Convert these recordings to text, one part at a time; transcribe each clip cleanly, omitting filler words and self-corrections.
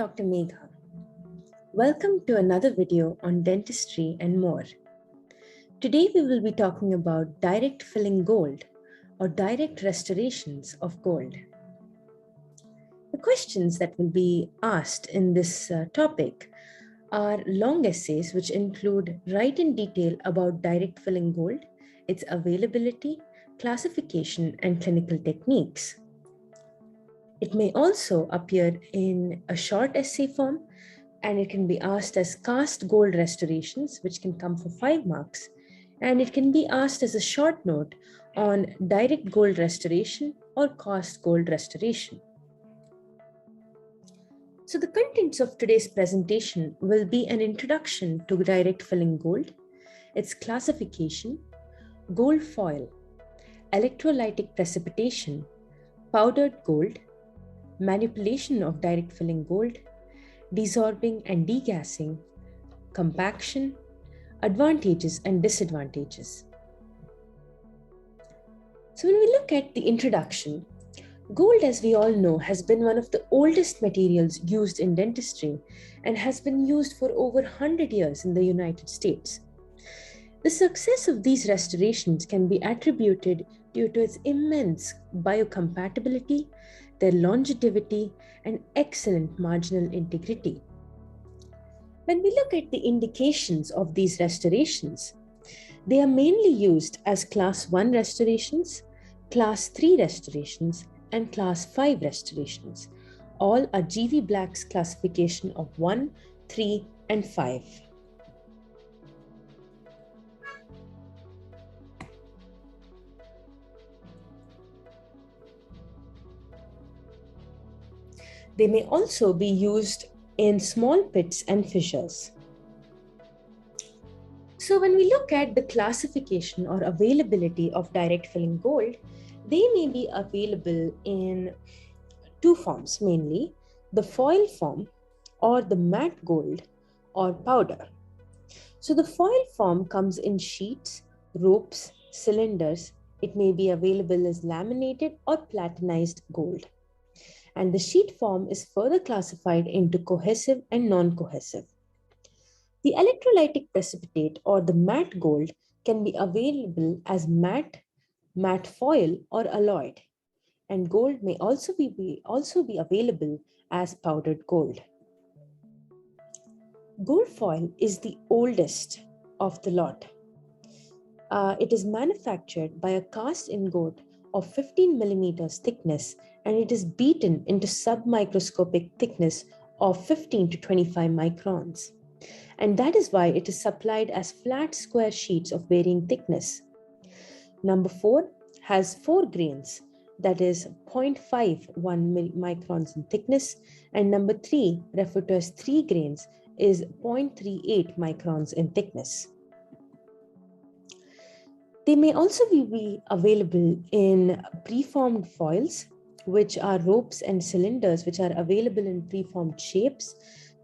Dr. Megha. Welcome to another video on dentistry and more. Today we will be talking about direct filling gold or direct restorations of gold. The questions that will be asked in this topic are long essays which include write in detail about direct filling gold, its availability, classification, and clinical techniques. It may also appear in a short essay form, and it can be asked as cast gold restorations, which can come for 5 marks, and it can be asked as a short note on direct gold restoration or cast gold restoration. So the contents of today's presentation will be an introduction to direct filling gold, its classification, gold foil, electrolytic precipitation, powdered gold, manipulation of direct filling gold, desorbing and degassing, compaction, advantages and disadvantages. So when we look at the introduction, gold, as we all know, has been one of the oldest materials used in dentistry and has been used for over 100 years in the United States. The success of these restorations can be attributed due to its immense biocompatibility, their longevity, and excellent marginal integrity. When we look at the indications of these restorations, they are mainly used as Class 1 restorations, Class 3 restorations, and Class 5 restorations. All are G.V. Black's classification of 1, 3, and 5. They may also be used in small pits and fissures. So when we look at the classification or availability of direct filling gold, they may be available in 2 forms mainly, the foil form or the matte gold or powder. So the foil form comes in sheets, ropes, cylinders. It may be available as laminated or platinized gold. And the sheet form is further classified into cohesive and non-cohesive. The electrolytic precipitate or the matte gold can be available as matte foil, or alloyed, and gold may also be available as powdered gold. Gold foil is the oldest of the lot. It is manufactured by a cast-in gold of 15 millimeters thickness, and it is beaten into submicroscopic thickness of 15 to 25 microns. And that is why it is supplied as flat square sheets of varying thickness. Number 4 has 4 grains, that is 0.51 microns in thickness, and number 3, referred to as 3 grains, is 0.38 microns in thickness. They may also be available in preformed foils, which are ropes and cylinders which are available in preformed shapes.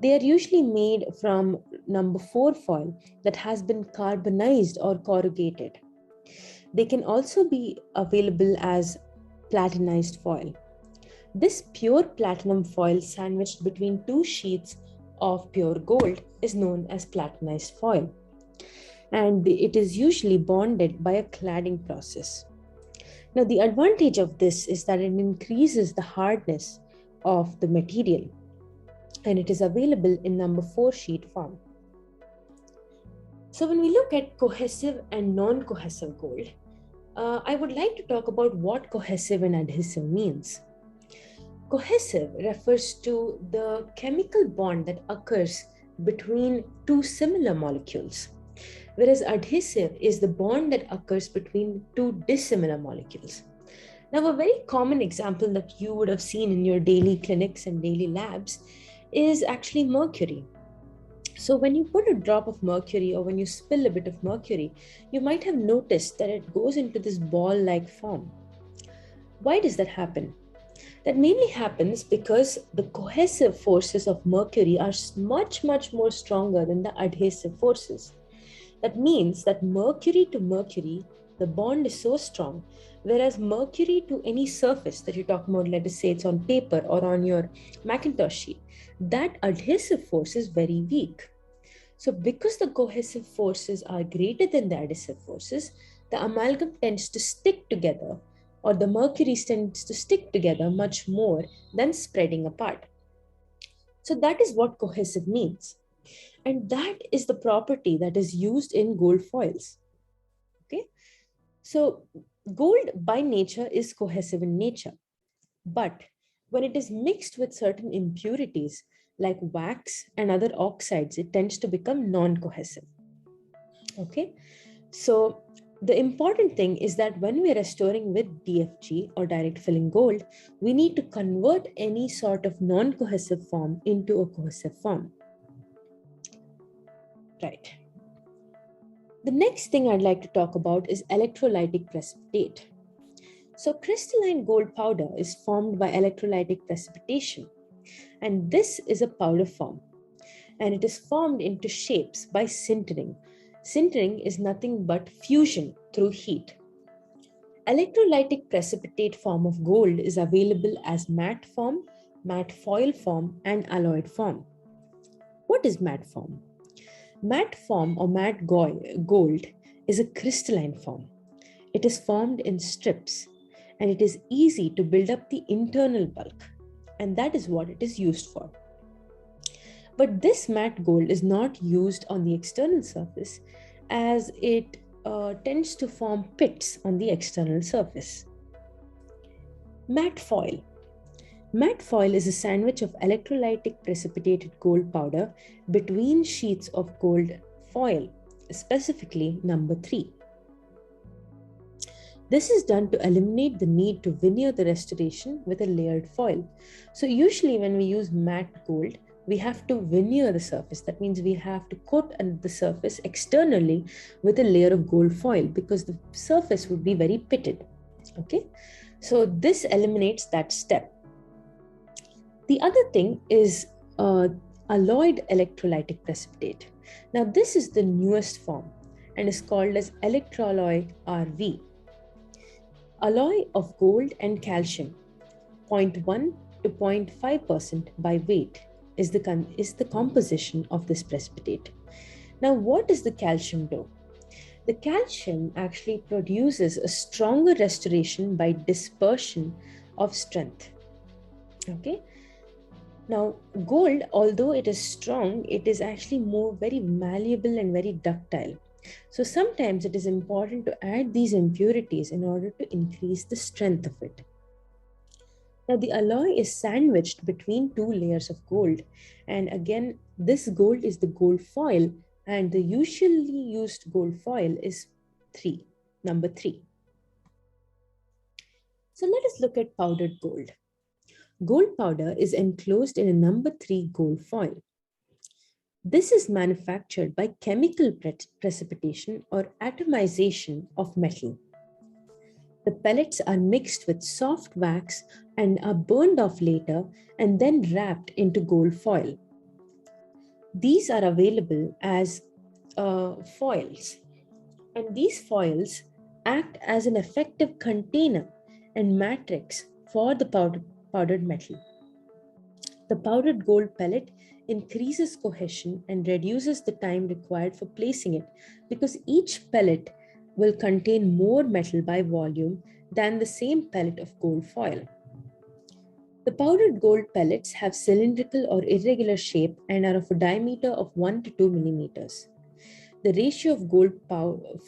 They are usually made from number 4 foil that has been carbonized or corrugated. They can also be available as platinized foil. This pure platinum foil sandwiched between 2 sheets of pure gold is known as platinized foil, and it is usually bonded by a cladding process. Now, the advantage of this is that it increases the hardness of the material, and it is available in number 4 sheet form. So when we look at cohesive and non-cohesive gold, I would like to talk about what cohesive and adhesive means. Cohesive refers to the chemical bond that occurs between 2 similar molecules, whereas adhesive is the bond that occurs between 2 dissimilar molecules. Now, a very common example that you would have seen in your daily clinics and daily labs is actually mercury. So when you put a drop of mercury or when you spill a bit of mercury, you might have noticed that it goes into this ball-like form. Why does that happen? That mainly happens because the cohesive forces of mercury are much more stronger than the adhesive forces. That means that mercury to mercury The bond is so strong, whereas mercury to any surface that you talk about, let us say it's on paper or on your Macintosh sheet, that adhesive force is very weak. So because the cohesive forces are greater than the adhesive forces, the amalgam tends to stick together, or the mercury tends to stick together much more than spreading apart. So that is what cohesive means. And that is the property that is used in gold foils. Okay. So gold by nature is cohesive in nature, but when it is mixed with certain impurities like wax and other oxides, it tends to become non-cohesive. Okay. So the important thing is that when we are restoring with DFG or direct filling gold, we need to convert any sort of non-cohesive form into a cohesive form. Right. The next thing I'd like to talk about is electrolytic precipitate. So crystalline gold powder is formed by electrolytic precipitation, and this is a powder form, and it is formed into shapes by sintering. Sintering is nothing but fusion through heat. Electrolytic precipitate form of gold is available as matte form, matte foil form, and alloyed form. What is matte form? Matte form or matte gold is a crystalline form. It is formed in strips, and it is easy to build up the internal bulk, and that is what it is used for. But this matte gold is not used on the external surface, as it tends to form pits on the external surface. Matte foil. Matte foil is a sandwich of electrolytic precipitated gold powder between sheets of gold foil, specifically number 3. This is done to eliminate the need to veneer the restoration with a layered foil. So usually when we use matte gold, we have to veneer the surface. That means we have to coat the surface externally with a layer of gold foil because the surface would be very pitted. Okay, so this eliminates that step. The other thing is alloyed electrolytic precipitate. Now this is the newest form and is called as electroalloy RV. Alloy of gold and calcium, 0.1 to 0.5% by weight is the composition of this precipitate. Now what does the calcium do? The calcium actually produces a stronger restoration by dispersion of strength. Okay. Now, gold, although it is strong, it is actually more very malleable and very ductile. So sometimes it is important to add these impurities in order to increase the strength of it. Now, the alloy is sandwiched between 2 layers of gold. And again, this gold is the gold foil, and the usually used gold foil is number 3. So let us look at powdered gold. Gold powder is enclosed in a number 3 gold foil. This is manufactured by chemical precipitation or atomization of metal. The pellets are mixed with soft wax and are burned off later and then wrapped into gold foil. These are available as foils, and these foils act as an effective container and matrix for the powdered metal. The powdered gold pellet increases cohesion and reduces the time required for placing it because each pellet will contain more metal by volume than the same pellet of gold foil. The powdered gold pellets have cylindrical or irregular shape and are of a diameter of 1 to 2 millimeters. The ratio of gold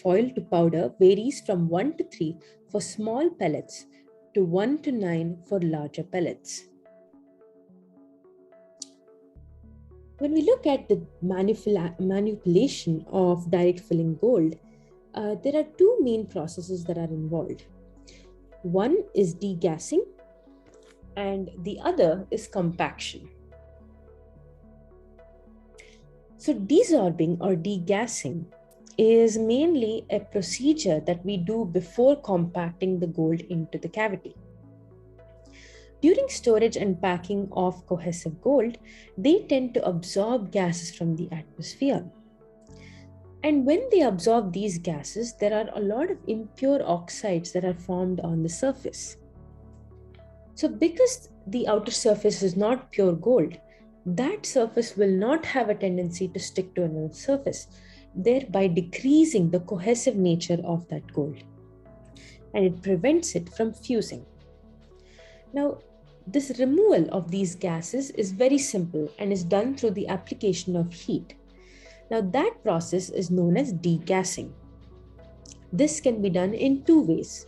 foil to powder varies from 1 to 3 for small pellets to 1 to 9 for larger pellets. When we look at the manipulation of direct filling gold, there are 2 main processes that are involved. One is degassing and the other is compaction. So desorbing or degassing is mainly a procedure that we do before compacting the gold into the cavity. During storage and packing of cohesive gold, they tend to absorb gases from the atmosphere. And when they absorb these gases, there are a lot of impure oxides that are formed on the surface. So because the outer surface is not pure gold, that surface will not have a tendency to stick to another surface, thereby decreasing the cohesive nature of that gold. And it prevents it from fusing. Now, this removal of these gases is very simple and is done through the application of heat. Now, that process is known as degassing. This can be done in two ways.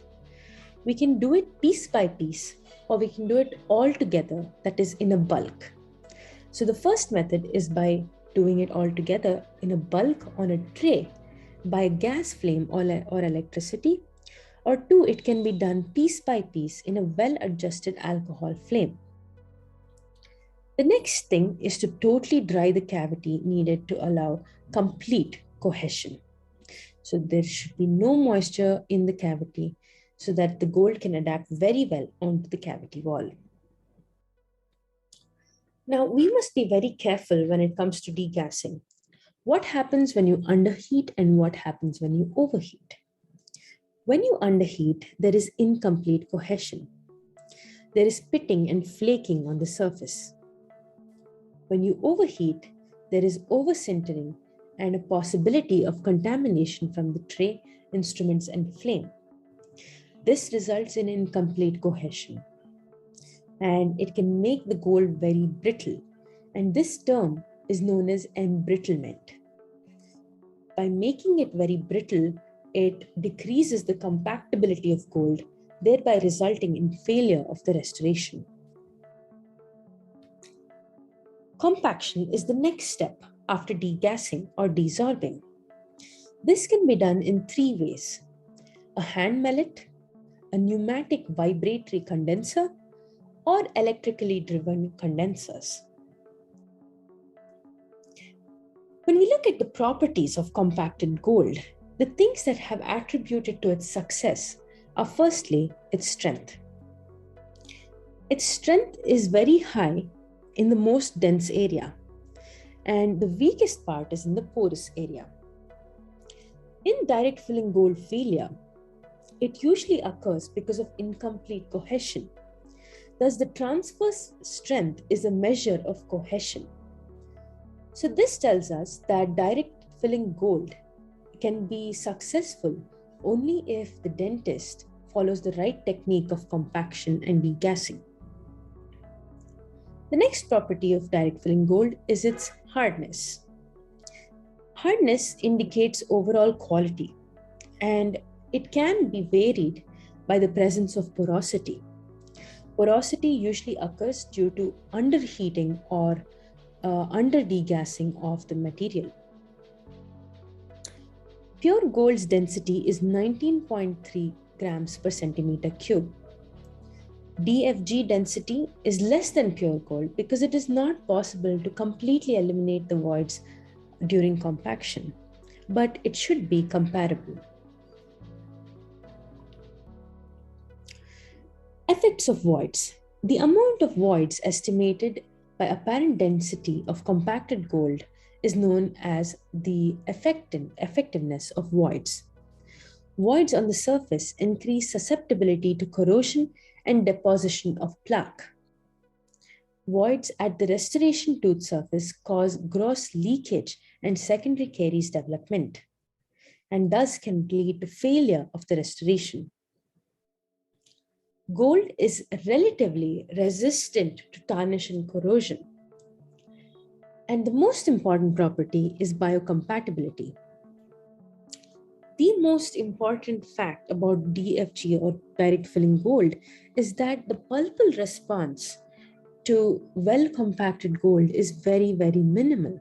We can do it piece by piece, or we can do it all together, that is in a bulk. So the first method is by doing it all together in a bulk on a tray by a gas flame or electricity, or two, it can be done piece by piece in a well-adjusted alcohol flame. The next thing is to totally dry the cavity needed to allow complete cohesion. So there should be no moisture in the cavity so that the gold can adapt very well onto the cavity wall. Now, we must be very careful when it comes to degassing. What happens when you underheat and what happens when you overheat? When you underheat, there is incomplete cohesion. There is pitting and flaking on the surface. When you overheat, there is oversintering and a possibility of contamination from the tray, instruments, and flame. This results in incomplete cohesion, and it can make the gold very brittle, and this term is known as embrittlement. By making it very brittle, it decreases the compactability of gold, thereby resulting in failure of the restoration. Compaction is the next step after degassing or desorbing. This can be done in three ways: a hand mallet, a pneumatic vibratory condenser, or electrically driven condensers. When we look at the properties of compacted gold, the things that have attributed to its success are firstly its strength. Its strength is very high in the most dense area, and the weakest part is in the porous area. In direct filling gold failure, it usually occurs because of incomplete cohesion. Thus, the transverse strength is a measure of cohesion. So this tells us that direct filling gold can be successful only if the dentist follows the right technique of compaction and degassing. The next property of direct filling gold is its hardness. Hardness indicates overall quality, and it can be varied by the presence of porosity. Porosity usually occurs due to underheating or under degassing of the material. Pure gold's density is 19.3 grams per centimeter cube. DFG density is less than pure gold because it is not possible to completely eliminate the voids during compaction, but it should be comparable. Effects of voids. The amount of voids estimated by apparent density of compacted gold is known as the effectiveness of voids. Voids on the surface increase susceptibility to corrosion and deposition of plaque. Voids at the restoration tooth surface cause gross leakage and secondary caries development, and thus can lead to failure of the restoration. Gold is relatively resistant to tarnish and corrosion. And the most important property is biocompatibility. The most important fact about DFG or direct filling gold is that the pulpal response to well-compacted gold is very, very minimal.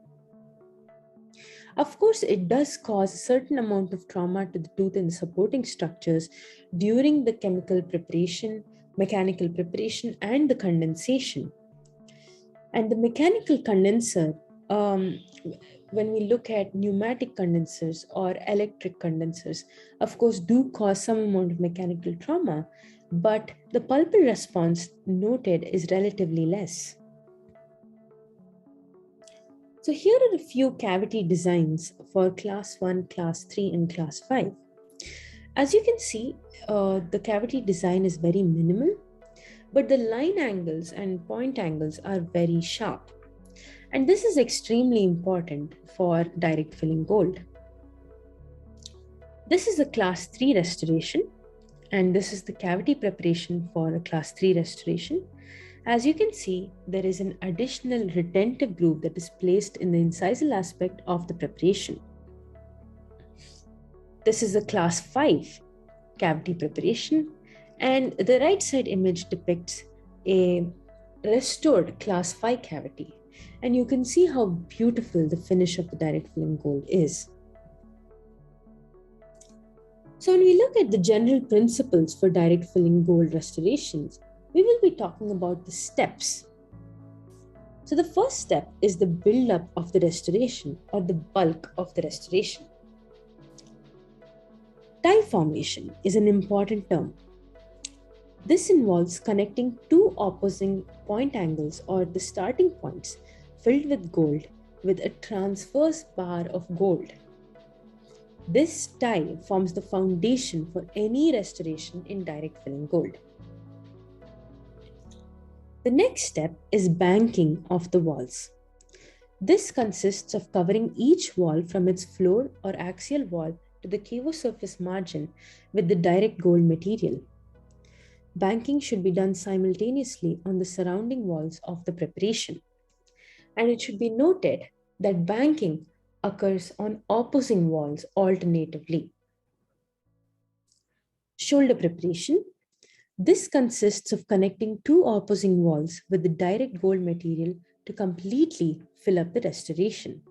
Of course, it does cause a certain amount of trauma to the tooth and the supporting structures during the chemical preparation, mechanical preparation, and the condensation. And the mechanical condenser, when we look at pneumatic condensers or electric condensers, of course, do cause some amount of mechanical trauma, but the pulpal response noted is relatively less. So here are a few cavity designs for class 1, class 3 and class 5. As you can see, the cavity design is very minimal, but the line angles and point angles are very sharp. And this is extremely important for direct filling gold. This is a class 3 restoration, and this is the cavity preparation for a class 3 restoration. As you can see, there is an additional retentive groove that is placed in the incisal aspect of the preparation. This is a class 5 cavity preparation, and the right side image depicts a restored class 5 cavity. And you can see how beautiful the finish of the direct filling gold is. So when we look at the general principles for direct filling gold restorations, we will be talking about the steps. So the first step is the build-up of the restoration or the bulk of the restoration. Die formation is an important term. This involves connecting two opposing point angles or the starting points filled with gold with a transverse bar of gold. This die forms the foundation for any restoration in direct filling gold. The next step is banking of the walls. This consists of covering each wall from its floor or axial wall to the cavo surface margin with the direct gold material. Banking should be done simultaneously on the surrounding walls of the preparation. And it should be noted that banking occurs on opposing walls alternatively. Shoulder preparation. This consists of connecting two opposing walls with the direct gold material to completely fill up the restoration.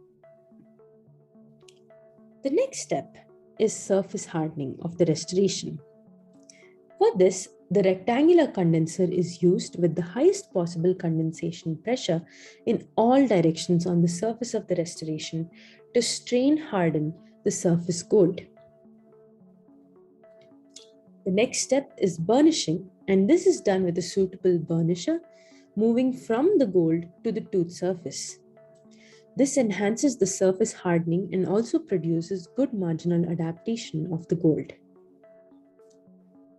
The next step is surface hardening of the restoration. For this, the rectangular condenser is used with the highest possible condensation pressure in all directions on the surface of the restoration to strain harden the surface gold. The next step is burnishing, and this is done with a suitable burnisher moving from the gold to the tooth surface. This enhances the surface hardening and also produces good marginal adaptation of the gold.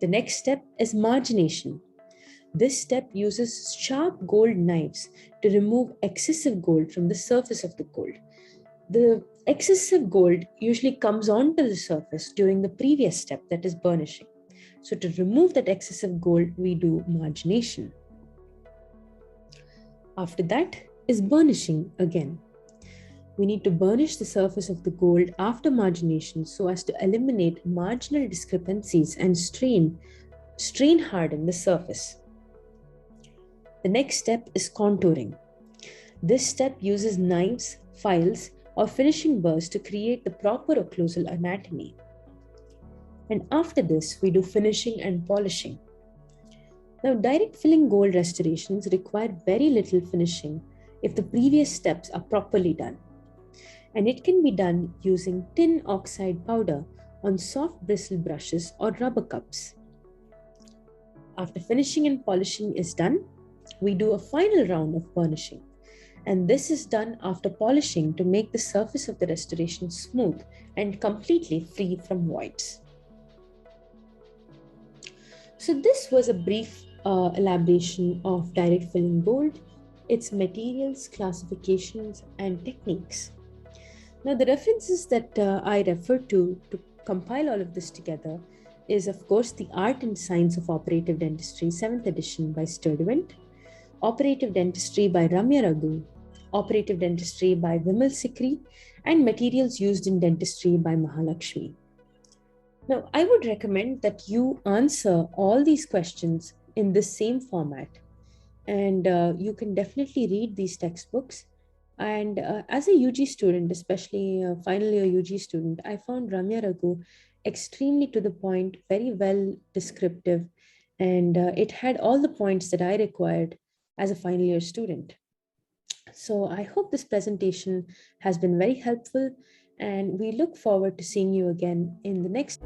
The next step is margination. This step uses sharp gold knives to remove excessive gold from the surface of the gold. The excessive gold usually comes onto the surface during the previous step, that is burnishing. So to remove that excessive gold, we do margination. After that is burnishing again. We need to burnish the surface of the gold after margination so as to eliminate marginal discrepancies and strain harden the surface. The next step is contouring. This step uses knives, files, or finishing burrs to create the proper occlusal anatomy. And after this, we do finishing and polishing. Now, direct filling gold restorations require very little finishing if the previous steps are properly done. And it can be done using tin oxide powder on soft bristle brushes or rubber cups. After finishing and polishing is done, we do a final round of burnishing. And this is done after polishing to make the surface of the restoration smooth and completely free from voids. So this was a brief elaboration of direct filling gold, its materials, classifications, and techniques. Now the references that I refer to compile all of this together is, of course, The Art and Science of Operative Dentistry, 7th edition by Sturdivant, Operative Dentistry by Ramya Raghu, Operative Dentistry by Vimal Sikri, and Materials Used in Dentistry by Mahalakshmi. Now, I would recommend that you answer all these questions in the same format, and you can definitely read these textbooks. And as a UG student, especially a final year UG student, I found Ramya Raghu extremely to the point, very well descriptive, and it had all the points that I required as a final year student. So I hope this presentation has been very helpful, and we look forward to seeing you again in the next.